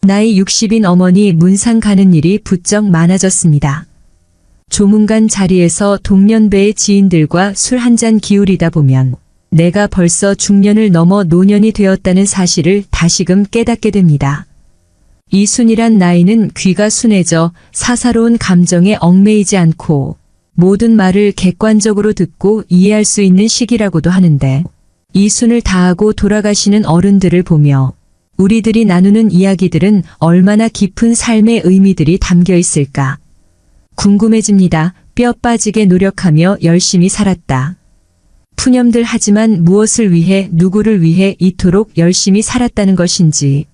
나이 60인 어머니 문상 가는 일이 부쩍 많아졌습니다. 조문관 자리에서 동년배의 지인들과 술 한잔 기울이다 보면 내가 벌써 중년을 넘어 노년이 되었다는 사실을 다시금 깨닫게 됩니다. 이 순이란 나이는 귀가 순해져 사사로운 감정에 얽매이지 않고 모든 말을 객관적으로 듣고 이해할 수 있는 시기라고도 하는데, 이 순을 다하고 돌아가시는 어른들을 보며 우리들이 나누는 이야기들은 얼마나 깊은 삶의 의미들이 담겨 있을까 궁금해집니다. 뼈 빠지게 노력하며 열심히 살았다. 푸념들 하지만 무엇을 위해, 누구를 위해 이토록 열심히 살았다는 것인지,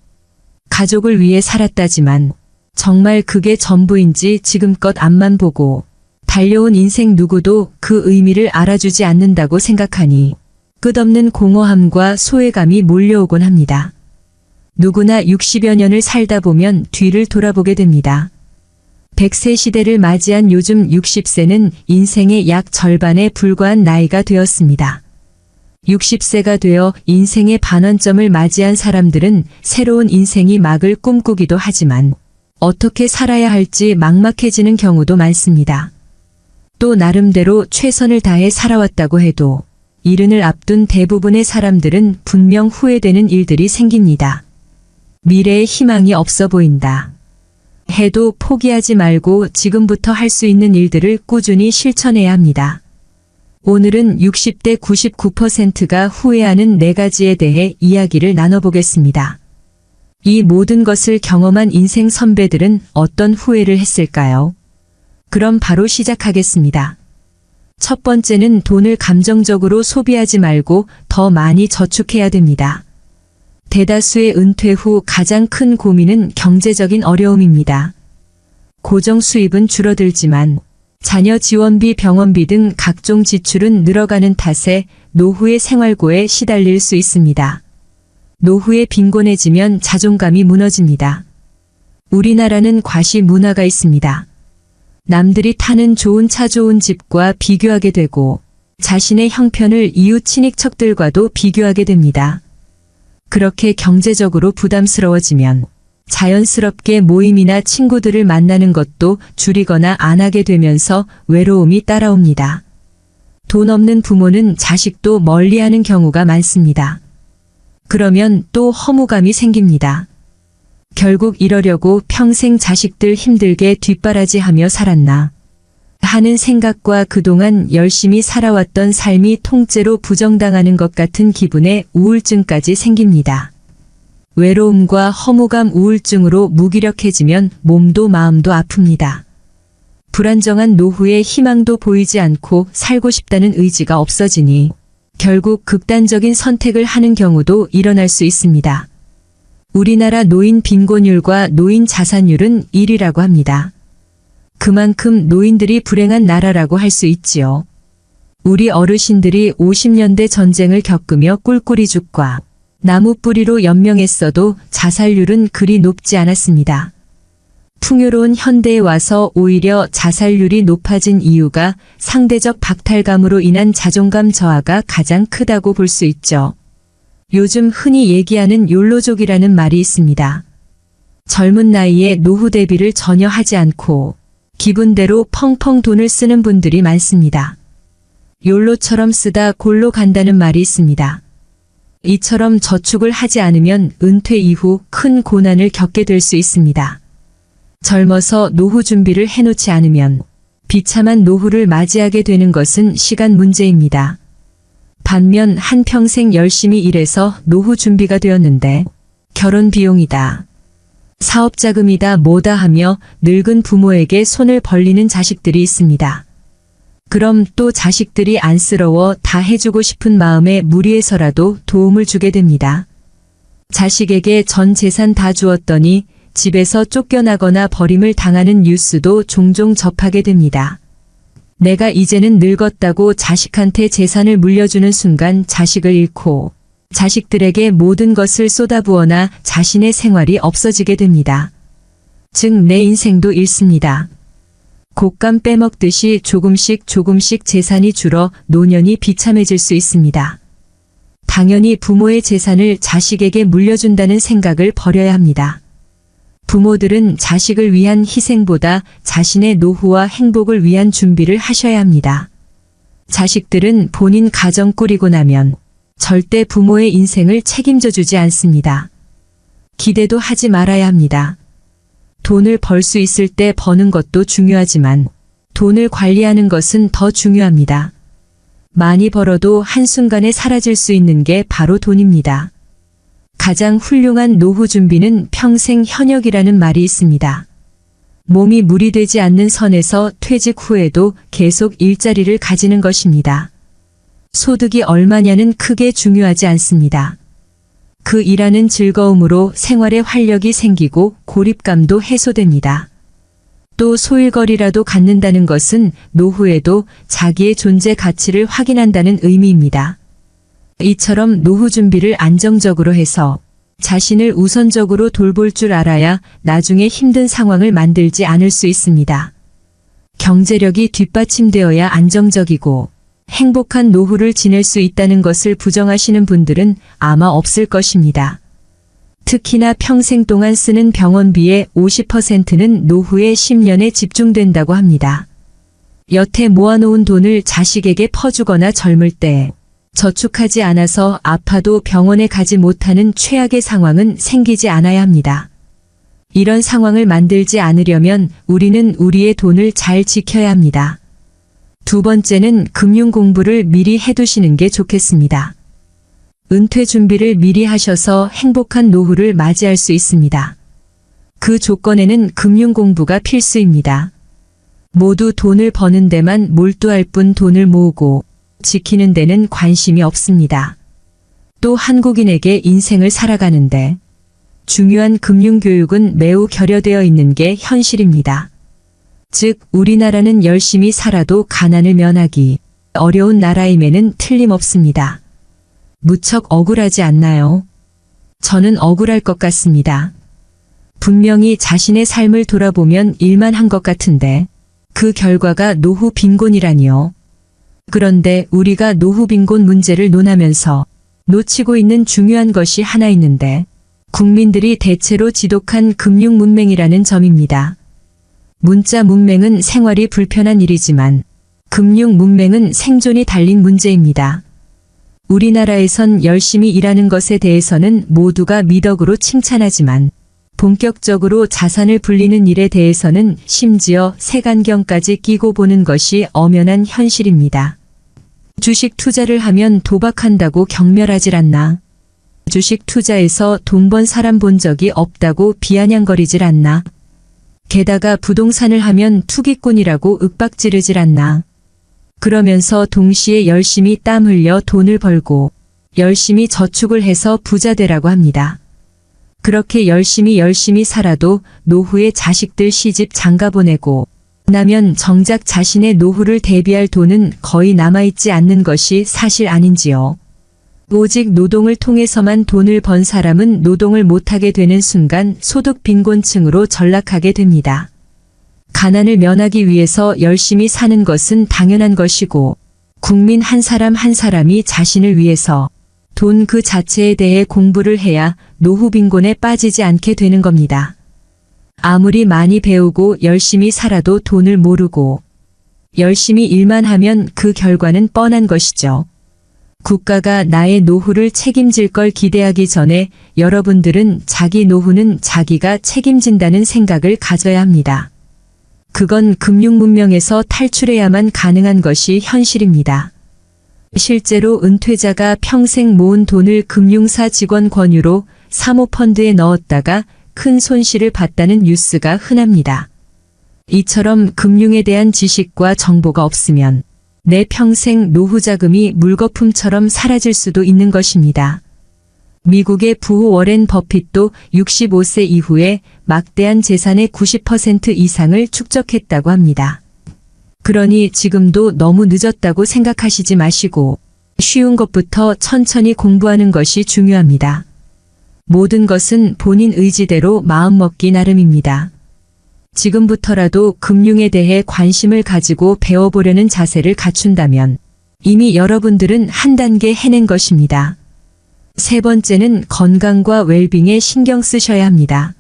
가족을 위해 살았다지만 정말 그게 전부인지 지금껏 앞만 보고 달려온 인생 누구도 그 의미를 알아주지 않는다고 생각하니 끝없는 공허함과 소외감이 몰려오곤 합니다. 누구나 60여 년을 살다 보면 뒤를 돌아보게 됩니다. 100세 시대를 맞이한 요즘 60세는 인생의 약 절반에 불과한 나이가 되었습니다. 60세가 되어 인생의 반환점을 맞이한 사람들은 새로운 인생이 막을 꿈꾸기도 하지만 어떻게 살아야 할지 막막해지는 경우도 많습니다. 또 나름대로 최선을 다해 살아왔다고 해도 이른을 앞둔 대부분의 사람들은 분명 후회되는 일들이 생깁니다. 미래에 희망이 없어 보인다 해도 포기하지 말고 지금부터 할 수 있는 일들을 꾸준히 실천해야 합니다. 오늘은 60대 99%가 후회하는 4가지에 대해 이야기를 나눠보겠습니다. 이 모든 것을 경험한 인생 선배들은 어떤 후회를 했을까요? 그럼 바로 시작하겠습니다. 첫 번째는 돈을 감정적으로 소비하지 말고 더 많이 저축해야 됩니다. 대다수의 은퇴 후 가장 큰 고민은 경제적인 어려움입니다. 고정 수입은 줄어들지만 자녀 지원비, 병원비 등 각종 지출은 늘어가는 탓에 노후의 생활고에 시달릴 수 있습니다. 노후에 빈곤해지면 자존감이 무너집니다. 우리나라는 과시 문화가 있습니다. 남들이 타는 좋은 차, 좋은 집과 비교하게 되고 자신의 형편을 이웃 친인척들과도 비교하게 됩니다. 그렇게 경제적으로 부담스러워지면 자연스럽게 모임이나 친구들을 만나는 것도 줄이거나 안 하게 되면서 외로움이 따라옵니다. 돈 없는 부모는 자식도 멀리하는 경우가 많습니다. 그러면 또 허무감이 생깁니다. 결국 이러려고 평생 자식들 힘들게 뒷바라지하며 살았나 하는 생각과 그동안 열심히 살아왔던 삶이 통째로 부정당하는 것 같은 기분에 우울증까지 생깁니다. 외로움과 허무감, 우울증으로 무기력해지면 몸도 마음도 아픕니다. 불안정한 노후에 희망도 보이지 않고 살고 싶다는 의지가 없어지니 결국 극단적인 선택을 하는 경우도 일어날 수 있습니다. 우리나라 노인 빈곤율과 노인 자산율은 1위라고 합니다. 그만큼 노인들이 불행한 나라라고 할 수 있지요. 우리 어르신들이 50년대 전쟁을 겪으며 꿀꿀이 죽과 나무 뿌리로 연명했어도 자살률은 그리 높지 않았습니다. 풍요로운 현대에 와서 오히려 자살률이 높아진 이유가 상대적 박탈감으로 인한 자존감 저하가 가장 크다고 볼 수 있죠. 요즘 흔히 얘기하는 욜로족이라는 말이 있습니다. 젊은 나이에 노후 대비를 전혀 하지 않고 기분대로 펑펑 돈을 쓰는 분들이 많습니다. 욜로처럼 쓰다 골로 간다는 말이 있습니다. 이처럼 저축을 하지 않으면 은퇴 이후 큰 고난을 겪게 될 수 있습니다. 젊어서 노후 준비를 해놓지 않으면 비참한 노후를 맞이하게 되는 것은 시간 문제입니다. 반면 한평생 열심히 일해서 노후 준비가 되었는데 결혼 비용이다, 사업 자금이다, 뭐다 하며 늙은 부모에게 손을 벌리는 자식들이 있습니다. 그럼 또 자식들이 안쓰러워 다 해주고 싶은 마음에 무리해서라도 도움을 주게 됩니다. 자식에게 전 재산 다 주었더니 집에서 쫓겨나거나 버림을 당하는 뉴스도 종종 접하게 됩니다. 내가 이제는 늙었다고 자식한테 재산을 물려주는 순간 자식을 잃고 자식들에게 모든 것을 쏟아부어나 자신의 생활이 없어지게 됩니다. 즉 내 인생도 잃습니다. 곶감 빼먹듯이 조금씩 재산이 줄어 노년이 비참해질 수 있습니다. 당연히 부모의 재산을 자식에게 물려준다는 생각을 버려야 합니다. 부모들은 자식을 위한 희생보다 자신의 노후와 행복을 위한 준비를 하셔야 합니다. 자식들은 본인 가정 꾸리고 나면 절대 부모의 인생을 책임져 주지 않습니다. 기대도 하지 말아야 합니다. 돈을 벌 수 있을 때 버는 것도 중요하지만 돈을 관리하는 것은 더 중요합니다. 많이 벌어도 한순간에 사라질 수 있는 게 바로 돈입니다. 가장 훌륭한 노후 준비는 평생 현역이라는 말이 있습니다. 몸이 무리되지 않는 선에서 퇴직 후에도 계속 일자리를 가지는 것입니다. 소득이 얼마냐는 크게 중요하지 않습니다. 그 일하는 즐거움으로 생활에 활력이 생기고 고립감도 해소됩니다. 또 소일거리라도 갖는다는 것은 노후에도 자기의 존재 가치를 확인한다는 의미입니다. 이처럼 노후 준비를 안정적으로 해서 자신을 우선적으로 돌볼 줄 알아야 나중에 힘든 상황을 만들지 않을 수 있습니다. 경제력이 뒷받침되어야 안정적이고 행복한 노후를 지낼 수 있다는 것을 부정하시는 분들은 아마 없을 것입니다. 특히나 평생 동안 쓰는 병원비의 50%는 노후의 10년에 집중된다고 합니다. 여태 모아놓은 돈을 자식에게 퍼주거나 젊을 때 저축하지 않아서 아파도 병원에 가지 못하는 최악의 상황은 생기지 않아야 합니다. 이런 상황을 만들지 않으려면 우리는 우리의 돈을 잘 지켜야 합니다. 두 번째는 금융 공부를 미리 해두시는 게 좋겠습니다. 은퇴 준비를 미리 하셔서 행복한 노후를 맞이할 수 있습니다. 그 조건에는 금융 공부가 필수입니다. 모두 돈을 버는 데만 몰두할 뿐 돈을 모으고 지키는 데는 관심이 없습니다. 또 한국인에게 인생을 살아가는데 중요한 금융교육은 매우 결여되어 있는 게 현실입니다. 즉, 우리나라는 열심히 살아도 가난을 면하기 어려운 나라임에는 틀림없습니다. 무척 억울하지 않나요? 저는 억울할 것 같습니다. 분명히 자신의 삶을 돌아보면 일만 한 것 같은데 그 결과가 노후 빈곤이라니요. 그런데 우리가 노후 빈곤 문제를 논하면서 놓치고 있는 중요한 것이 하나 있는데 국민들이 대체로 지독한 금융 문맹이라는 점입니다. 문자 문맹은 생활이 불편한 일이지만 금융 문맹은 생존이 달린 문제입니다. 우리나라에선 열심히 일하는 것에 대해서는 모두가 미덕으로 칭찬하지만 본격적으로 자산을 불리는 일에 대해서는 심지어 색안경까지 끼고 보는 것이 엄연한 현실입니다. 주식 투자를 하면 도박한다고 경멸하질 않나? 주식 투자에서 돈 번 사람 본 적이 없다고 비아냥거리질 않나? 게다가 부동산을 하면 투기꾼이라고 윽박지르질 않나? 그러면서 동시에 열심히 땀 흘려 돈을 벌고 열심히 저축을 해서 부자 되라고 합니다. 그렇게 열심히 살아도 노후에 자식들 시집 장가 보내고 나면 정작 자신의 노후를 대비할 돈은 거의 남아있지 않는 것이 사실 아닌지요. 오직 노동을 통해서만 돈을 번 사람은 노동을 못하게 되는 순간 소득 빈곤층으로 전락하게 됩니다. 가난을 면하기 위해서 열심히 사는 것은 당연한 것이고 국민 한 사람 한 사람이 자신을 위해서 돈 그 자체에 대해 공부를 해야 노후 빈곤에 빠지지 않게 되는 겁니다. 아무리 많이 배우고 열심히 살아도 돈을 모르고 열심히 일만 하면 그 결과는 뻔한 것이죠. 국가가 나의 노후를 책임질 걸 기대하기 전에 여러분들은 자기 노후는 자기가 책임진다는 생각을 가져야 합니다. 그건 금융 문명에서 탈출해야만 가능한 것이 현실입니다. 실제로 은퇴자가 평생 모은 돈을 금융사 직원 권유로 사모펀드에 넣었다가 큰 손실을 봤다는 뉴스가 흔합니다. 이처럼 금융에 대한 지식과 정보가 없으면 내 평생 노후 자금이 물거품처럼 사라질 수도 있는 것입니다. 미국의 부호 워렌 버핏도 65세 이후에 막대한 재산의 90% 이상을 축적했다고 합니다. 그러니 지금도 너무 늦었다고 생각하시지 마시고 쉬운 것부터 천천히 공부하는 것이 중요합니다. 모든 것은 본인 의지대로 마음먹기 나름입니다. 지금부터라도 금융에 대해 관심을 가지고 배워보려는 자세를 갖춘다면 이미 여러분들은 한 단계 해낸 것입니다. 세 번째는 건강과 웰빙에 신경 쓰셔야 합니다.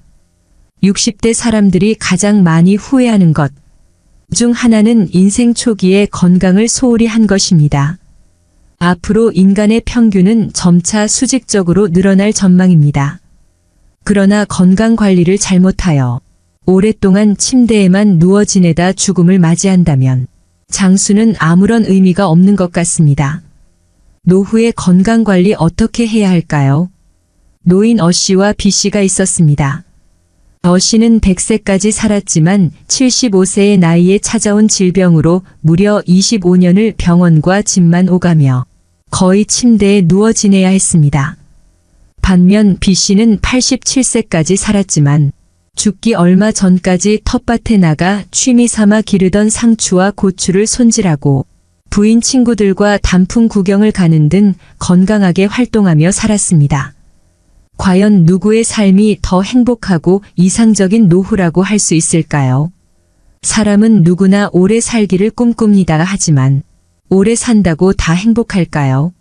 60대 사람들이 가장 많이 후회하는 것 중 하나는 인생 초기에 건강을 소홀히 한 것입니다. 앞으로 인간의 평균은 점차 수직적으로 늘어날 전망입니다. 그러나 건강 관리를 잘못하여 오랫동안 침대에만 누워 지내다 죽음을 맞이한다면 장수는 아무런 의미가 없는 것 같습니다. 노후의 건강 관리 어떻게 해야 할까요? 노인 어씨와 B씨가 있었습니다. 어씨는 100세까지 살았지만 75세의 나이에 찾아온 질병으로 무려 25년을 병원과 집만 오가며 거의 침대에 누워 지내야 했습니다. 반면 B씨는 87세까지 살았지만 죽기 얼마 전까지 텃밭에 나가 취미 삼아 기르던 상추와 고추를 손질하고 부인 친구들과 단풍 구경을 가는 등 건강하게 활동하며 살았습니다. 과연 누구의 삶이 더 행복하고 이상적인 노후라고 할 수 있을까요? 사람은 누구나 오래 살기를 꿈꿉니다. 하지만 오래 산다고 다 행복할까요?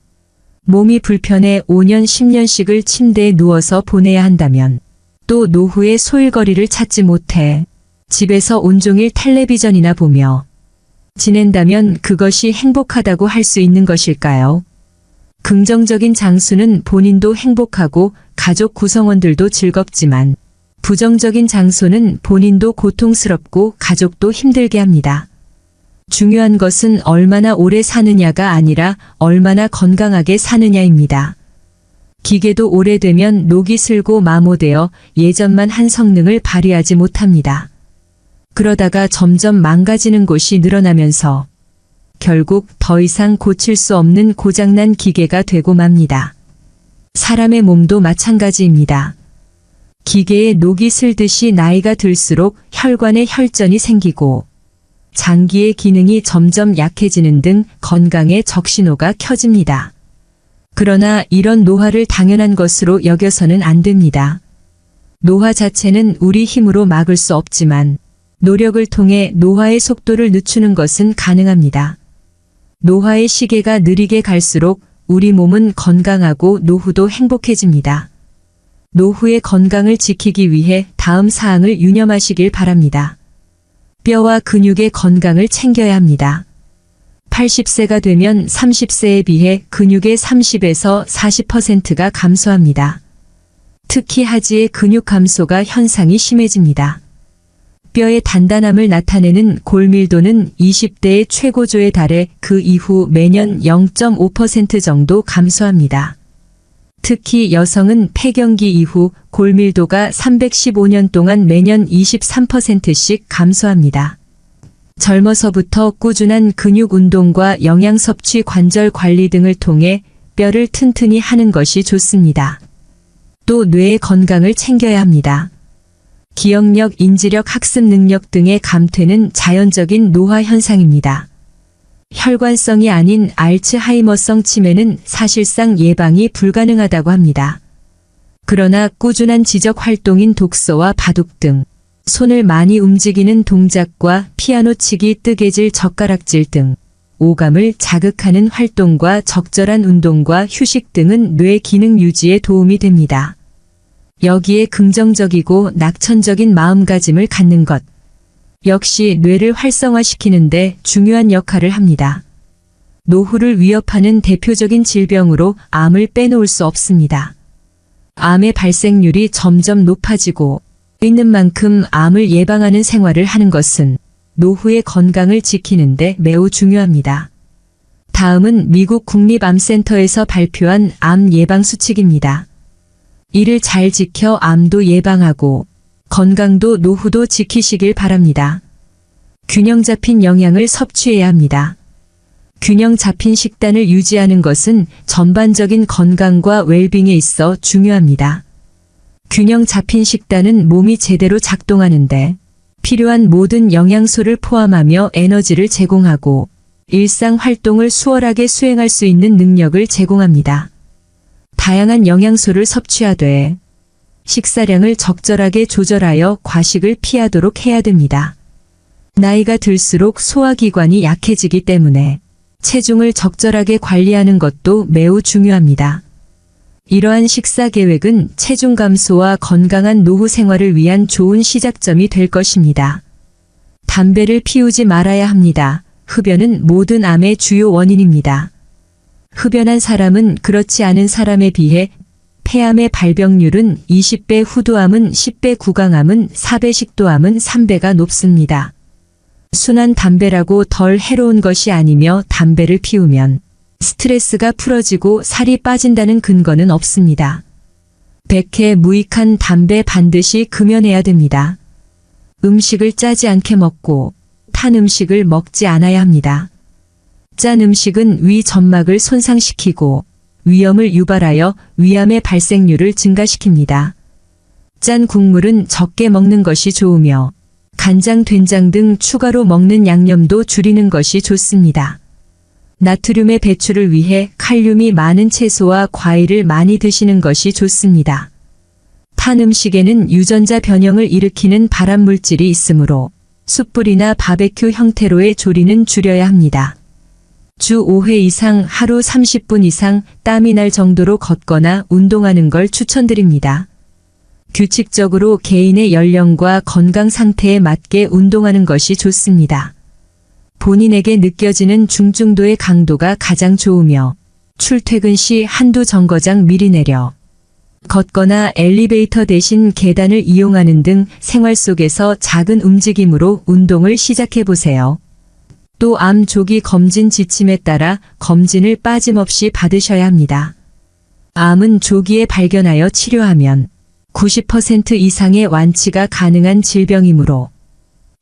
몸이 불편해 5년 10년씩을 침대에 누워서 보내야 한다면 또 노후의 소일거리를 찾지 못해 집에서 온종일 텔레비전이나 보며 지낸다면 그것이 행복하다고 할 수 있는 것일까요? 긍정적인 장수는 본인도 행복하고 가족 구성원들도 즐겁지만 부정적인 장소는 본인도 고통스럽고 가족도 힘들게 합니다. 중요한 것은 얼마나 오래 사느냐가 아니라 얼마나 건강하게 사느냐입니다. 기계도 오래되면 녹이 슬고 마모되어 예전만 한 성능을 발휘하지 못합니다. 그러다가 점점 망가지는 곳이 늘어나면서 결국 더 이상 고칠 수 없는 고장난 기계가 되고 맙니다. 사람의 몸도 마찬가지입니다. 기계에 녹이 슬듯이 나이가 들수록 혈관에 혈전이 생기고 장기의 기능이 점점 약해지는 등 건강에 적신호가 켜집니다. 그러나 이런 노화를 당연한 것으로 여겨서는 안 됩니다. 노화 자체는 우리 힘으로 막을 수 없지만 노력을 통해 노화의 속도를 늦추는 것은 가능합니다. 노화의 시계가 느리게 갈수록 우리 몸은 건강하고 노후도 행복해집니다. 노후의 건강을 지키기 위해 다음 사항을 유념하시길 바랍니다. 뼈와 근육의 건강을 챙겨야 합니다. 80세가 되면 30세에 비해 근육의 30에서 40%가 감소합니다. 특히 하지의 근육 감소가 현상이 심해집니다. 뼈의 단단함을 나타내는 골밀도는 20대의 최고조에 달해 그 이후 매년 0.5% 정도 감소합니다. 특히 여성은 폐경기 이후 골밀도가 315년 동안 매년 23%씩 감소합니다. 젊어서부터 꾸준한 근육 운동과 영양 섭취, 관절 관리 등을 통해 뼈를 튼튼히 하는 것이 좋습니다. 또 뇌의 건강을 챙겨야 합니다. 기억력, 인지력, 학습 능력 등의 감퇴는 자연적인 노화 현상입니다. 혈관성이 아닌 알츠하이머성 치매는 사실상 예방이 불가능하다고 합니다. 그러나 꾸준한 지적 활동인 독서와 바둑 등 손을 많이 움직이는 동작과 피아노 치기, 뜨개질, 젓가락질 등 오감을 자극하는 활동과 적절한 운동과 휴식 등은 뇌 기능 유지에 도움이 됩니다. 여기에 긍정적이고 낙천적인 마음가짐을 갖는 것 역시 뇌를 활성화시키는데 중요한 역할을 합니다. 노후를 위협하는 대표적인 질병으로 암을 빼놓을 수 없습니다. 암의 발생률이 점점 높아지고 있는 만큼 암을 예방하는 생활을 하는 것은 노후의 건강을 지키는데 매우 중요합니다. 다음은 미국 국립암센터에서 발표한 암 예방 수칙입니다. 이를 잘 지켜 암도 예방하고 건강도 노후도 지키시길 바랍니다. 균형 잡힌 영양을 섭취해야 합니다. 균형 잡힌 식단을 유지하는 것은 전반적인 건강과 웰빙에 있어 중요합니다. 균형 잡힌 식단은 몸이 제대로 작동하는데 필요한 모든 영양소를 포함하며 에너지를 제공하고 일상 활동을 수월하게 수행할 수 있는 능력을 제공합니다. 다양한 영양소를 섭취하되 식사량을 적절하게 조절하여 과식을 피하도록 해야 됩니다. 나이가 들수록 소화기관이 약해지기 때문에 체중을 적절하게 관리하는 것도 매우 중요합니다. 이러한 식사 계획은 체중 감소와 건강한 노후 생활을 위한 좋은 시작점이 될 것입니다. 담배를 피우지 말아야 합니다. 흡연은 모든 암의 주요 원인입니다. 흡연한 사람은 그렇지 않은 사람에 비해 폐암의 발병률은 20배, 후두암은 10배, 구강암은 4배, 식도암은 3배가 높습니다. 순한 담배라고 덜 해로운 것이 아니며 담배를 피우면 스트레스가 풀어지고 살이 빠진다는 근거는 없습니다. 백해 무익한 담배 반드시 금연해야 됩니다. 음식을 짜지 않게 먹고 탄 음식을 먹지 않아야 합니다. 짠 음식은 위 점막을 손상시키고 위염을 유발하여 위암의 발생률을 증가시킵니다. 짠 국물은 적게 먹는 것이 좋으며 간장, 된장 등 추가로 먹는 양념도 줄이는 것이 좋습니다. 나트륨의 배출을 위해 칼륨이 많은 채소와 과일을 많이 드시는 것이 좋습니다. 탄 음식에는 유전자 변형을 일으키는 발암물질이 있으므로 숯불이나 바베큐 형태로의 조리는 줄여야 합니다. 주 5회 이상 하루 30분 이상 땀이 날 정도로 걷거나 운동하는 걸 추천드립니다. 규칙적으로 개인의 연령과 건강 상태에 맞게 운동하는 것이 좋습니다. 본인에게 느껴지는 중증도의 강도가 가장 좋으며 출퇴근 시 한두 정거장 미리 내려 걷거나 엘리베이터 대신 계단을 이용하는 등 생활 속에서 작은 움직임으로 운동을 시작해 보세요. 또 암 조기 검진 지침에 따라 검진을 빠짐없이 받으셔야 합니다. 암은 조기에 발견하여 치료하면 90% 이상의 완치가 가능한 질병이므로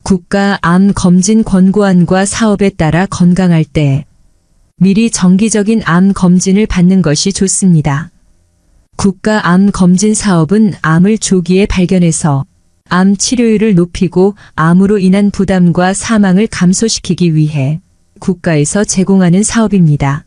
국가 암 검진 권고안과 사업에 따라 건강할 때 미리 정기적인 암 검진을 받는 것이 좋습니다. 국가 암 검진 사업은 암을 조기에 발견해서 암 치료율을 높이고 암으로 인한 부담과 사망을 감소시키기 위해 국가에서 제공하는 사업입니다.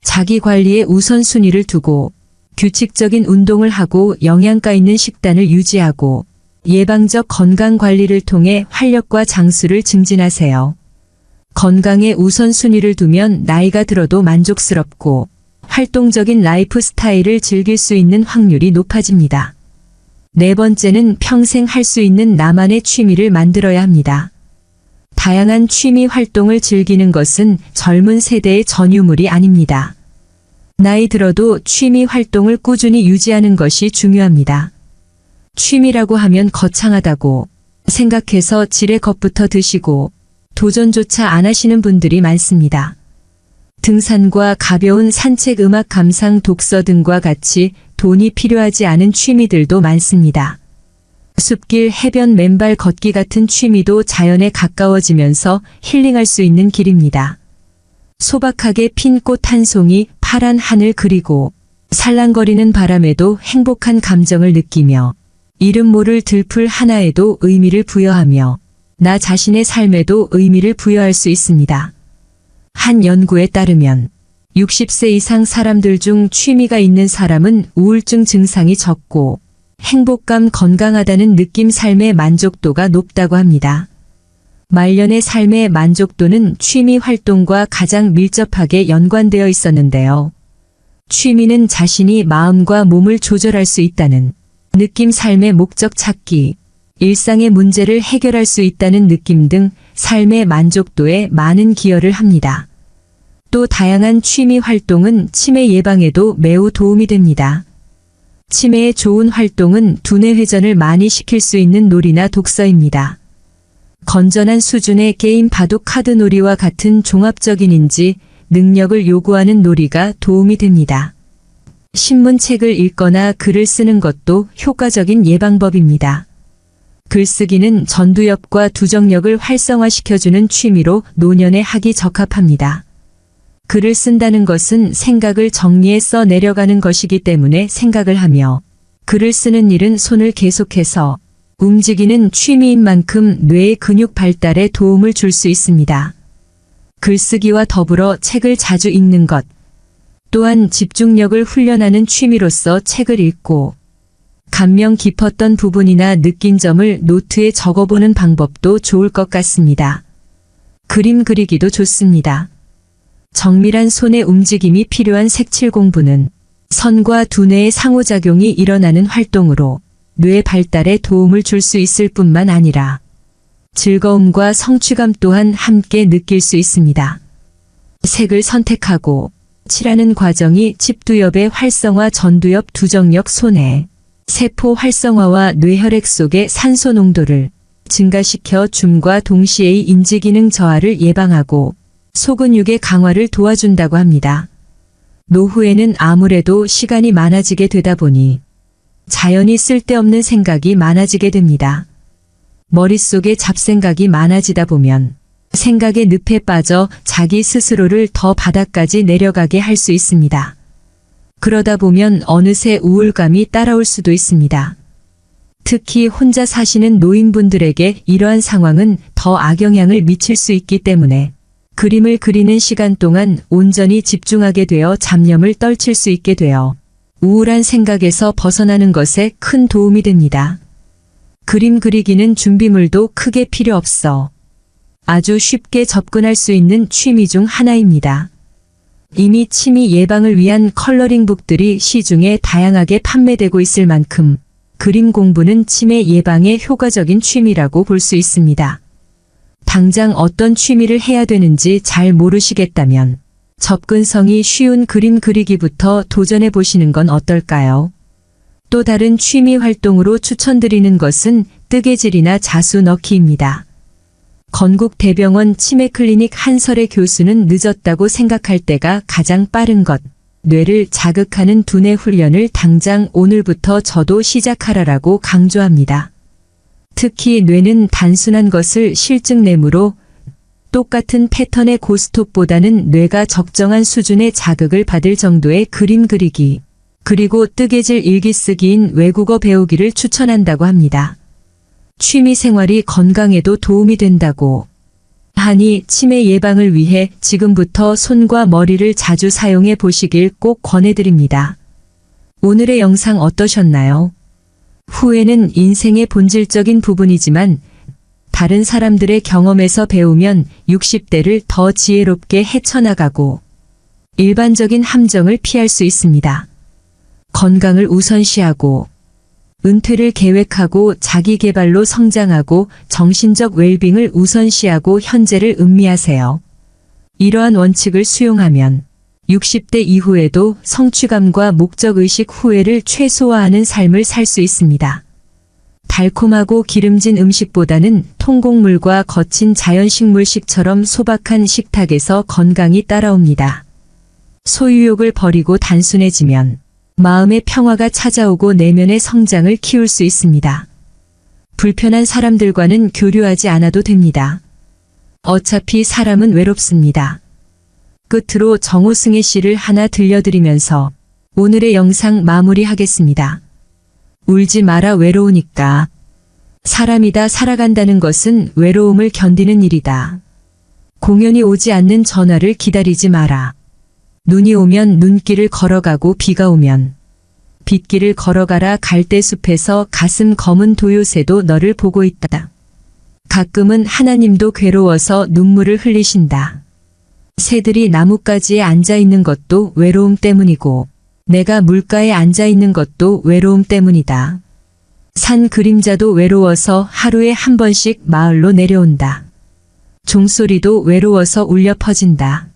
자기 관리에 우선순위를 두고 규칙적인 운동을 하고 영양가 있는 식단을 유지하고 예방적 건강관리를 통해 활력과 장수를 증진하세요. 건강에 우선순위를 두면 나이가 들어도 만족스럽고 활동적인 라이프 스타일을 즐길 수 있는 확률이 높아집니다. 네 번째는 평생 할 수 있는 나만의 취미를 만들어야 합니다. 다양한 취미 활동을 즐기는 것은 젊은 세대의 전유물이 아닙니다. 나이 들어도 취미 활동을 꾸준히 유지하는 것이 중요합니다. 취미라고 하면 거창하다고 생각해서 지레 겁부터 드시고 도전조차 안 하시는 분들이 많습니다. 등산과 가벼운 산책, 음악 감상, 독서 등과 같이 돈이 필요하지 않은 취미들도 많습니다. 숲길, 해변, 맨발 걷기 같은 취미도 자연에 가까워지면서 힐링할 수 있는 길입니다. 소박하게 핀 꽃 한 송이, 파란 하늘 그리고 살랑거리는 바람에도 행복한 감정을 느끼며 이름 모를 들풀 하나에도 의미를 부여하며 나 자신의 삶에도 의미를 부여할 수 있습니다. 한 연구에 따르면 60세 이상 사람들 중 취미가 있는 사람은 우울증 증상이 적고 행복감, 건강하다는 느낌, 삶의 만족도가 높다고 합니다. 말년의 삶의 만족도는 취미 활동과 가장 밀접하게 연관되어 있었는데요. 취미는 자신이 마음과 몸을 조절할 수 있다는 느낌, 삶의 목적 찾기, 일상의 문제를 해결할 수 있다는 느낌 등 삶의 만족도에 많은 기여를 합니다. 또 다양한 취미 활동은 치매 예방에도 매우 도움이 됩니다. 치매에 좋은 활동은 두뇌 회전을 많이 시킬 수 있는 놀이나 독서입니다. 건전한 수준의 게임, 바둑, 카드 놀이와 같은 종합적인 인지, 능력을 요구하는 놀이가 도움이 됩니다. 신문책을 읽거나 글을 쓰는 것도 효과적인 예방법입니다. 글쓰기는 전두엽과 두정력을 활성화시켜주는 취미로 노년에 하기 적합합니다. 글을 쓴다는 것은 생각을 정리해 써 내려가는 것이기 때문에 생각을 하며 글을 쓰는 일은 손을 계속해서 움직이는 취미인 만큼 뇌의 근육 발달에 도움을 줄 수 있습니다. 글쓰기와 더불어 책을 자주 읽는 것 또한 집중력을 훈련하는 취미로서 책을 읽고 감명 깊었던 부분이나 느낀 점을 노트에 적어보는 방법도 좋을 것 같습니다. 그림 그리기도 좋습니다. 정밀한 손의 움직임이 필요한 색칠 공부는 선과 두뇌의 상호작용이 일어나는 활동으로 뇌 발달에 도움을 줄 수 있을 뿐만 아니라 즐거움과 성취감 또한 함께 느낄 수 있습니다. 색을 선택하고 칠하는 과정이 칩두엽의 활성화, 전두엽 두정력 손해, 세포 활성화와 뇌혈액 속의 산소 농도를 증가시켜 줌과 동시에의 인지기능 저하를 예방하고 소근육의 강화를 도와준다고 합니다. 노후에는 아무래도 시간이 많아지게 되다 보니 자연히 쓸데없는 생각이 많아지게 됩니다. 머릿속에 잡생각이 많아지다 보면 생각의 늪에 빠져 자기 스스로를 더 바닥까지 내려가게 할 수 있습니다. 그러다 보면 어느새 우울감이 따라올 수도 있습니다. 특히 혼자 사시는 노인분들에게 이러한 상황은 더 악영향을 미칠 수 있기 때문에 그림을 그리는 시간 동안 온전히 집중하게 되어 잡념을 떨칠 수 있게 되어 우울한 생각에서 벗어나는 것에 큰 도움이 됩니다. 그림 그리기는 준비물도 크게 필요 없어 아주 쉽게 접근할 수 있는 취미 중 하나입니다. 이미 치매 예방을 위한 컬러링북들이 시중에 다양하게 판매되고 있을 만큼 그림 공부는 치매 예방에 효과적인 취미라고 볼 수 있습니다. 당장 어떤 취미를 해야 되는지 잘 모르시겠다면 접근성이 쉬운 그림 그리기부터 도전해 보시는 건 어떨까요? 또 다른 취미 활동으로 추천드리는 것은 뜨개질이나 자수 넣기입니다. 건국대병원 치매클리닉 한설의 교수는 늦었다고 생각할 때가 가장 빠른 것, 뇌를 자극하는 두뇌 훈련을 당장 오늘부터 저도 시작하라라고 강조합니다. 특히 뇌는 단순한 것을 실증내므로 똑같은 패턴의 고스톱보다는 뇌가 적정한 수준의 자극을 받을 정도의 그림 그리기, 그리고 뜨개질 일기 쓰기인 외국어 배우기를 추천한다고 합니다. 취미 생활이 건강에도 도움이 된다고 하니 치매 예방을 위해 지금부터 손과 머리를 자주 사용해 보시길 꼭 권해드립니다. 오늘의 영상 어떠셨나요? 후회는 인생의 본질적인 부분이지만 다른 사람들의 경험에서 배우면 60대를 더 지혜롭게 헤쳐나가고 일반적인 함정을 피할 수 있습니다. 건강을 우선시하고 은퇴를 계획하고 자기 개발로 성장하고 정신적 웰빙을 우선시하고 현재를 음미하세요. 이러한 원칙을 수용하면 60대 이후에도 성취감과 목적의식 후회를 최소화하는 삶을 살 수 있습니다. 달콤하고 기름진 음식보다는 통곡물과 거친 자연식물식처럼 소박한 식탁에서 건강이 따라옵니다. 소유욕을 버리고 단순해지면 마음의 평화가 찾아오고 내면의 성장을 키울 수 있습니다. 불편한 사람들과는 교류하지 않아도 됩니다. 어차피 사람은 외롭습니다. 끝으로 정호승의 시를 하나 들려드리면서 오늘의 영상 마무리하겠습니다. 울지 마라 외로우니까. 사람이다 살아간다는 것은 외로움을 견디는 일이다. 공연이 오지 않는 전화를 기다리지 마라. 눈이 오면 눈길을 걸어가고 비가 오면 빗길을 걸어가라. 갈대숲에서 가슴 검은 도요새도 너를 보고 있다. 가끔은 하나님도 괴로워서 눈물을 흘리신다. 새들이 나뭇가지에 앉아있는 것도 외로움 때문이고 내가 물가에 앉아있는 것도 외로움 때문이다. 산 그림자도 외로워서 하루에 한 번씩 마을로 내려온다. 종소리도 외로워서 울려 퍼진다.